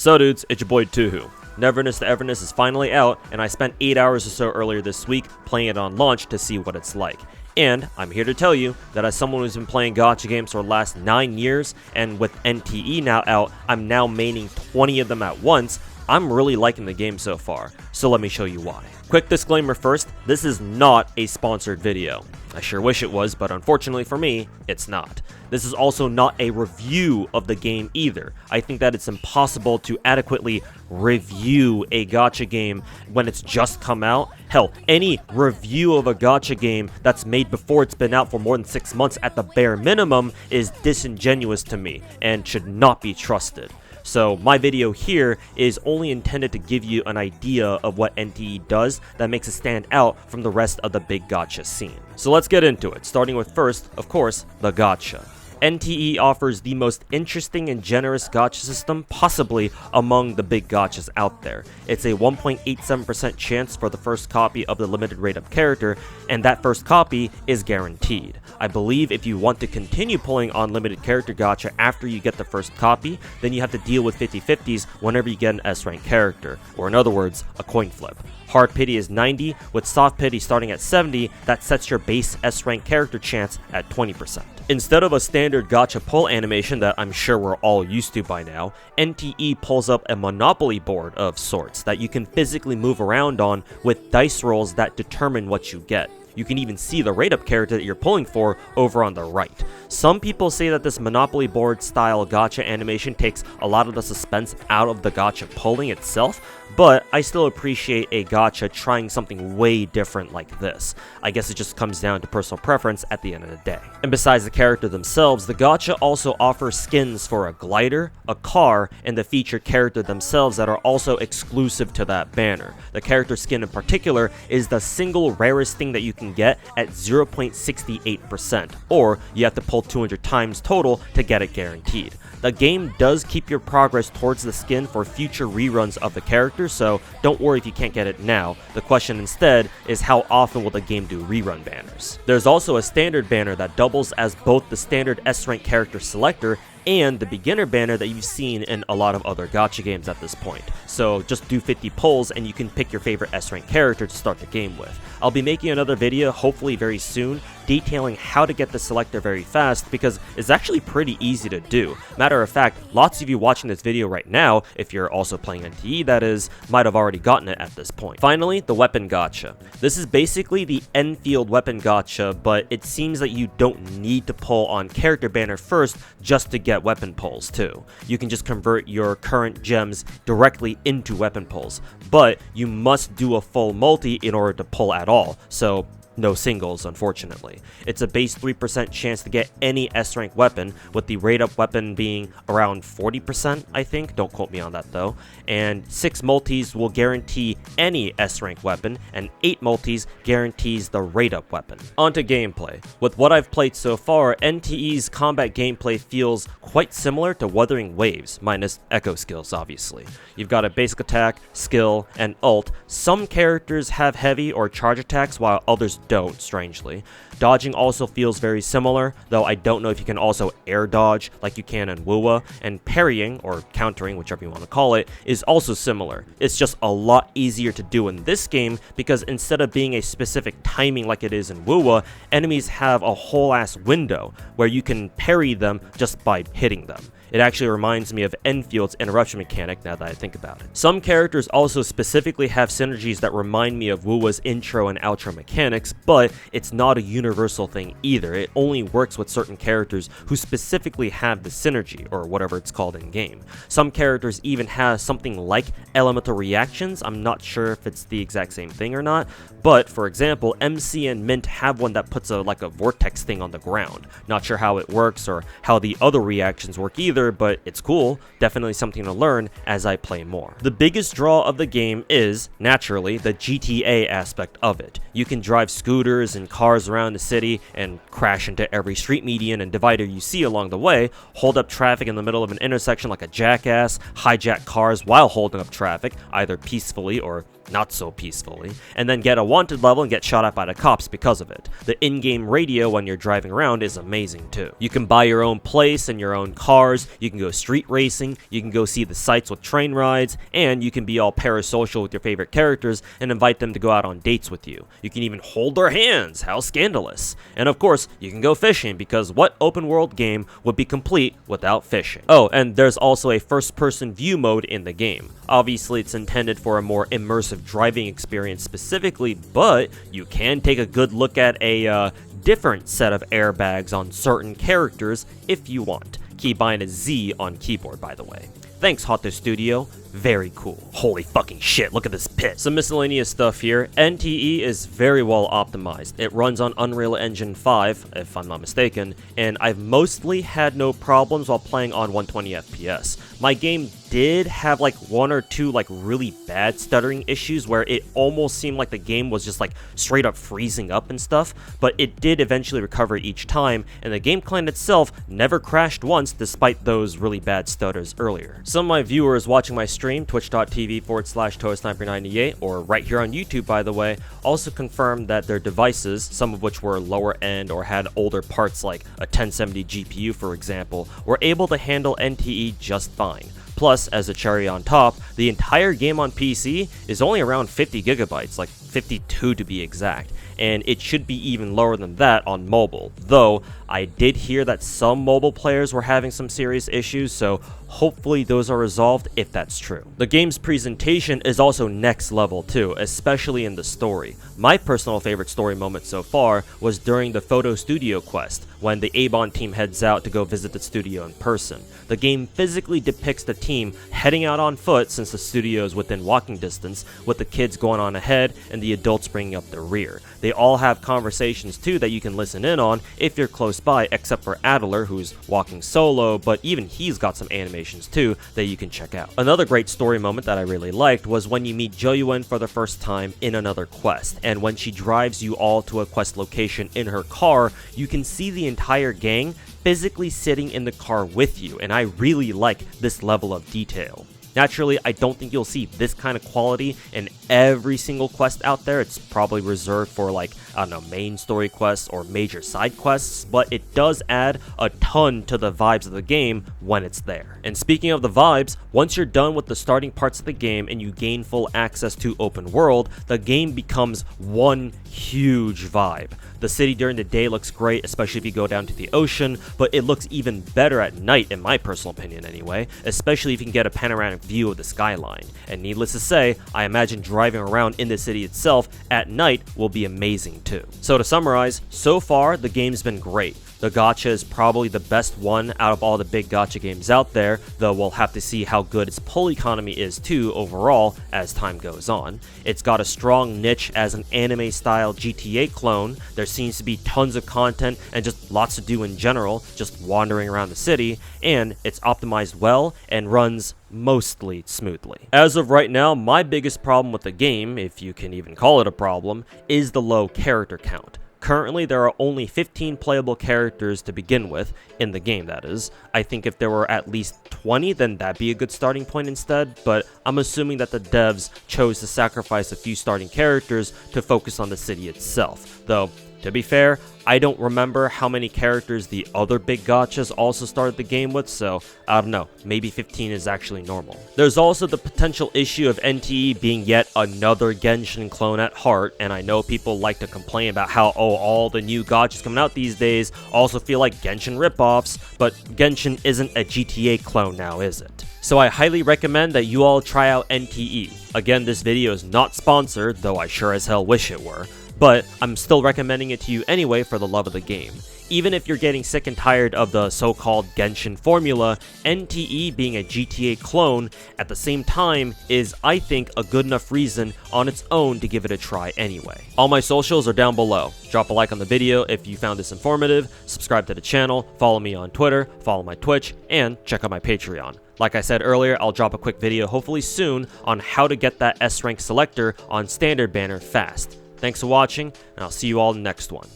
So dudes, it's your boy Tuhu. Neverness the Everness is finally out, and I spent 8 hours or so earlier this week playing it on launch to see what it's like. And I'm here to tell you that as someone who's been playing gacha games for the last 9 years, and with NTE now out, I'm now maining 20 of them at once, I'm really liking the game so far. So let me show you why. Quick disclaimer first, this is not a sponsored video. I sure wish it was, but unfortunately for me, it's not. This is also not a review of the game either. I think that it's impossible to adequately review a gacha game when it's just come out. Hell, any review of a gacha game that's made before it's been out for more than 6 months at the bare minimum is disingenuous to me and should not be trusted. So my video here is only intended to give you an idea of what NTE does that makes it stand out from the rest of the big gacha scene. So let's get into it, starting with first, of course, the gacha. NTE offers the most interesting and generous gacha system possibly among the big gachas out there. It's a 1.87% chance for the first copy of the limited rate-up character, and that first copy is guaranteed. I believe if you want to continue pulling unlimited character gacha after you get the first copy, then you have to deal with 50-50s whenever you get an S-rank character, or in other words, a coin flip. Hard pity is 90, with soft pity starting at 70, that sets your base S-rank character chance at 20%. Instead of a standard gacha pull animation that I'm sure we're all used to by now, NTE pulls up a Monopoly board of sorts that you can physically move around on with dice rolls that determine what you get. You can even see the rate-up character that you're pulling for over on the right. Some people say that this Monopoly board style gacha animation takes a lot of the suspense out of the gacha pulling itself, but I still appreciate a gacha trying something way different like this. I guess it just comes down to personal preference at the end of the day. And besides the character themselves, the gacha also offers skins for a glider, a car, and the featured character themselves that are also exclusive to that banner. The character skin in particular is the single rarest thing that you can get at 0.68%, or you have to pull 200 times total to get it guaranteed. The game does keep your progress towards the skin for future reruns of the character, so don't worry if you can't get it now. The question instead is how often will the game do rerun banners. There's also a standard banner that doubles as both the standard S-rank character selector and the beginner banner that you've seen in a lot of other gacha games at this point. So just do 50 pulls and you can pick your favorite S-rank character to start the game with. I'll be making another video, hopefully very soon, detailing how to get the selector very fast because it's actually pretty easy to do. Matter of fact, lots of you watching this video right now, if you're also playing NTE that is, might have already gotten it at this point. Finally, the weapon gacha. This is basically the Enfield weapon gacha, but it seems that you don't need to pull on character banner first just to get weapon pulls too. You can just convert your current gems directly into weapon pulls, but you must do a full multi in order to pull at all, so no singles, unfortunately. It's a base 3% chance to get any S-rank weapon, with the rate-up weapon being around 40%, I think. Don't quote me on that, though. And 6 multis will guarantee any S-rank weapon, and 8 multis guarantees the rate-up weapon. On to gameplay. With what I've played so far, NTE's combat gameplay feels quite similar to Wuthering Waves, minus echo skills, obviously. You've got a basic attack, skill, and ult. Some characters have heavy or charge attacks, while others don't, strangely. Dodging also feels very similar, though I don't know if you can also air dodge like you can in WUWA, and parrying, or countering, whichever you want to call it, is also similar. It's just a lot easier to do in this game because instead of being a specific timing like it is in WUWA, enemies have a whole ass window where you can parry them just by hitting them. It actually reminds me of Enfield's interruption mechanic now that I think about it. Some characters also specifically have synergies that remind me of WUWA's intro and outro mechanics, but it's not a universal thing either. It only works with certain characters who specifically have the synergy, or whatever it's called in game. Some characters even have something like elemental reactions. I'm not sure if it's the exact same thing or not, but for example, MC and Mint have one that puts like a vortex thing on the ground. Not sure how it works or how the other reactions work either, but it's cool, definitely something to learn as I play more. The biggest draw of the game is, naturally, the GTA aspect of it. You can drive scooters and cars around the city and crash into every street median and divider you see along the way, hold up traffic in the middle of an intersection like a jackass, hijack cars while holding up traffic, either peacefully or not so peacefully, and then get a wanted level and get shot at by the cops because of it. The in-game radio when you're driving around is amazing too. You can buy your own place and your own cars, you can go street racing, you can go see the sights with train rides, and you can be all parasocial with your favorite characters and invite them to go out on dates with you. You can even hold their hands, how scandalous. And of course, you can go fishing, because what open world game would be complete without fishing? Oh, and there's also a first-person view mode in the game. Obviously, it's intended for a more immersive driving experience specifically, but you can take a good look at a different set of airbags on certain characters if you want. Keybind is Z on keyboard, by the way. Thanks, Hoto Studio. Very cool. Holy fucking shit, look at this pit. Some miscellaneous stuff here. NTE is very well optimized. It runs on Unreal Engine 5, if I'm not mistaken, and I've mostly had no problems while playing on 120 FPS. My game did have like one or two like really bad stuttering issues where it almost seemed like the game was just like straight up freezing up and stuff, but it did eventually recover each time, and the game client itself never crashed once despite those really bad stutters earlier. Some of my viewers watching my stream, twitch.tv/ToaSniper98, or right here on YouTube by the way, also confirmed that their devices, some of which were lower end or had older parts like a 1070 GPU for example, were able to handle NTE just fine. Plus, as a cherry on top, the entire game on PC is only around 50 gigabytes, like 52 to be exact, and it should be even lower than that on mobile, though I did hear that some mobile players were having some serious issues, so hopefully those are resolved if that's true. The game's presentation is also next level too, especially in the story. My personal favorite story moment so far was during the photo studio quest, when the Avon team heads out to go visit the studio in person. The game physically depicts the team heading out on foot since the studio is within walking distance, with the kids going on ahead and the adults bringing up the rear. They all have conversations too that you can listen in on if you're close by, except for Adler, who's walking solo, but even he's got some animations too that you can check out. Another great story moment that I really liked was when you meet Joyuen for the first time in another quest, and when she drives you all to a quest location in her car, you can see the entire gang physically sitting in the car with you, and I really like this level of detail. Naturally, I don't think you'll see this kind of quality in every single quest out there. It's probably reserved for like, I don't know, main story quests or major side quests, but it does add a ton to the vibes of the game when it's there. And speaking of the vibes, once you're done with the starting parts of the game and you gain full access to open world, the game becomes one huge vibe. The city during the day looks great, especially if you go down to the ocean, but it looks even better at night, in my personal opinion anyway, especially if you can get a panoramic view of the skyline. And needless to say, I imagine driving around in the city itself at night will be amazing too. So to summarize, so far the game's been great. The Gacha is probably the best one out of all the big Gacha games out there, though we'll have to see how good its pull economy is too overall as time goes on. It's got a strong niche as an anime-style GTA clone. There seems to be tons of content and just lots to do in general, just wandering around the city, and it's optimized well and runs mostly smoothly. As of right now, my biggest problem with the game, if you can even call it a problem, is the low character count. Currently, there are only 15 playable characters to begin with, in the game that is. I think if there were at least 20, then that'd be a good starting point instead, but I'm assuming that the devs chose to sacrifice a few starting characters to focus on the city itself. Though, to be fair, I don't remember how many characters the other big gachas also started the game with, so I don't know, maybe 15 is actually normal. There's also the potential issue of NTE being yet another Genshin clone at heart, and I know people like to complain about how, all the new gachas coming out these days also feel like Genshin ripoffs, but Genshin isn't a GTA clone now, is it? So I highly recommend that you all try out NTE. Again, this video is not sponsored, though I sure as hell wish it were, but I'm still recommending it to you anyway for the love of the game. Even if you're getting sick and tired of the so-called Genshin formula, NTE being a GTA clone at the same time is, I think, a good enough reason on its own to give it a try anyway. All my socials are down below. Drop a like on the video if you found this informative, subscribe to the channel, follow me on Twitter, follow my Twitch, and check out my Patreon. Like I said earlier, I'll drop a quick video hopefully soon on how to get that S-rank selector on standard banner fast. Thanks for watching, and I'll see you all in the next one.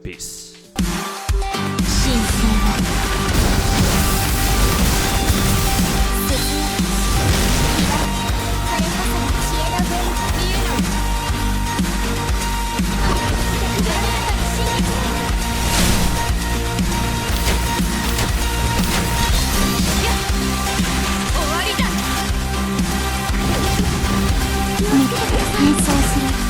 Peace. 完走する